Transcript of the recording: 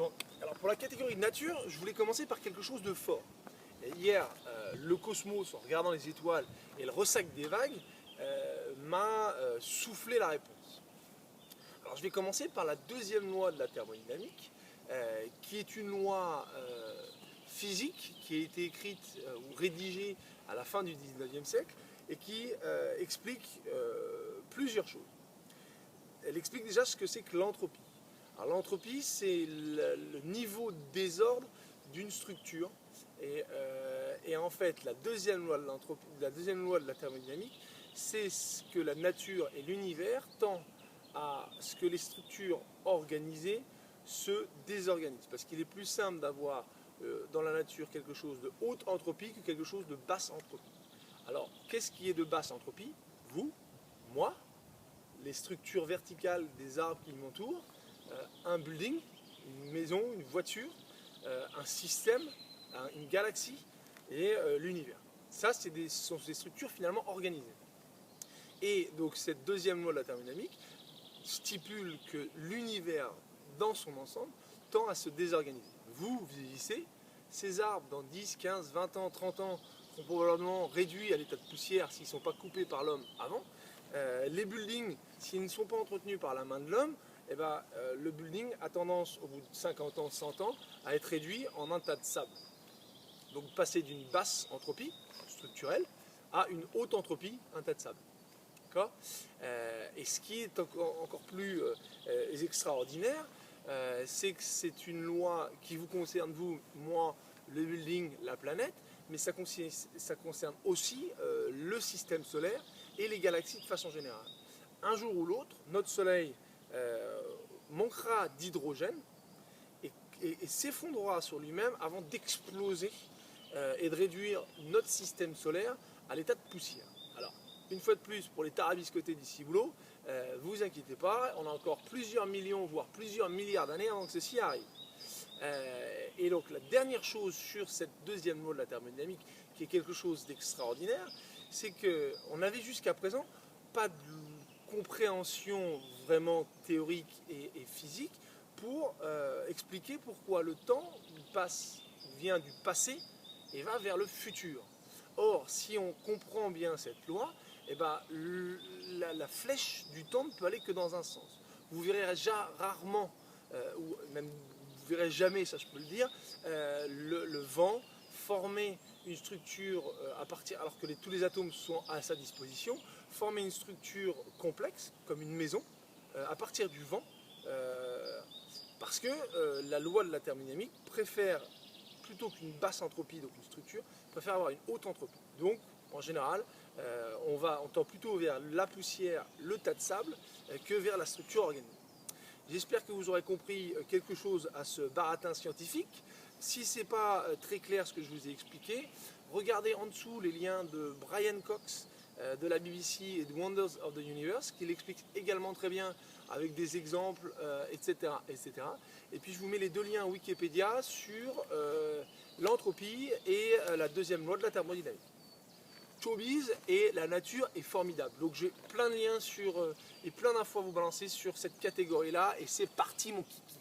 Bon, alors pour la catégorie nature, je voulais commencer par quelque chose de fort. Et hier, le cosmos, en regardant les étoiles et le ressac des vagues, m'a soufflé la réponse. Alors je vais commencer par la deuxième loi de la thermodynamique, qui est une loi physique qui a été écrite ou rédigée à la fin du 19e siècle et qui explique plusieurs choses. Elle explique déjà ce que c'est que l'entropie. Alors l'entropie, c'est le niveau de désordre d'une structure. Et en fait, la deuxième loi de la thermodynamique, c'est ce que la nature et l'univers tendent à ce que les structures organisées se désorganisent. Parce qu'il est plus simple d'avoir dans la nature quelque chose de haute entropie que quelque chose de basse entropie. Alors, qu'est-ce qui est de basse entropie? Vous, moi, les structures verticales des arbres qui m'entourent, un building, une maison, une voiture, un système, une galaxie et l'univers. Ça, ce sont des structures finalement organisées. Et donc cette deuxième loi de la thermodynamique stipule que l'univers dans son ensemble tend à se désorganiser. Vous vieillissez, ces arbres dans 10, 15, 20 ans, 30 ans sont probablement réduits à l'état de poussière s'ils ne sont pas coupés par l'homme avant. Les buildings, s'ils ne sont pas entretenus par la main de l'homme, eh ben, le building a tendance, au bout de 50 ans, 100 ans, à être réduit en un tas de sable. Donc passer d'une basse entropie structurelle à une haute entropie, un tas de sable. Et ce qui est encore plus extraordinaire, c'est que c'est une loi qui vous concerne, vous, moi, le building, la planète, mais ça concerne aussi le système solaire et les galaxies de façon générale. Un jour ou l'autre, notre Soleil manquera d'hydrogène et s'effondrera sur lui-même avant d'exploser et de réduire notre système solaire à l'état de poussière. Alors, une fois de plus, pour les tarabiscotés du ciboulot, vous inquiétez pas, on a encore plusieurs millions, voire plusieurs milliards d'années avant que ceci arrive. Et donc la dernière chose sur cette deuxième loi de la thermodynamique, qui est quelque chose d'extraordinaire, c'est qu'on n'avait jusqu'à présent pas de compréhension vraiment théorique et physique pour expliquer pourquoi le temps vient du passé et va vers le futur. Or, si on comprend bien cette loi, eh ben, la flèche du temps ne peut aller que dans un sens. Vous verrez rarement, ou même vous verrez jamais, ça je peux le dire, le vent former une structure à partir, alors que tous les atomes sont à sa disposition, former une structure complexe, comme une maison, à partir du vent, parce que la loi de la thermodynamique préfère, plutôt qu'une basse entropie, donc une structure, préfère avoir une haute entropie. Donc, en général, on tend plutôt vers la poussière, le tas de sable, que vers la structure organisée. J'espère que vous aurez compris quelque chose à ce baratin scientifique. Si ce n'est pas très clair ce que je vous ai expliqué, regardez en dessous les liens de Brian Cox de la BBC et de Wonders of the Universe, qui l'explique également très bien avec des exemples, etc., etc. Et puis je vous mets les deux liens Wikipédia sur l'entropie et la deuxième loi de la thermodynamique. Showbiz et la nature est formidable. Donc j'ai plein de liens et plein d'infos à vous balancer sur cette catégorie-là et c'est parti mon kiki.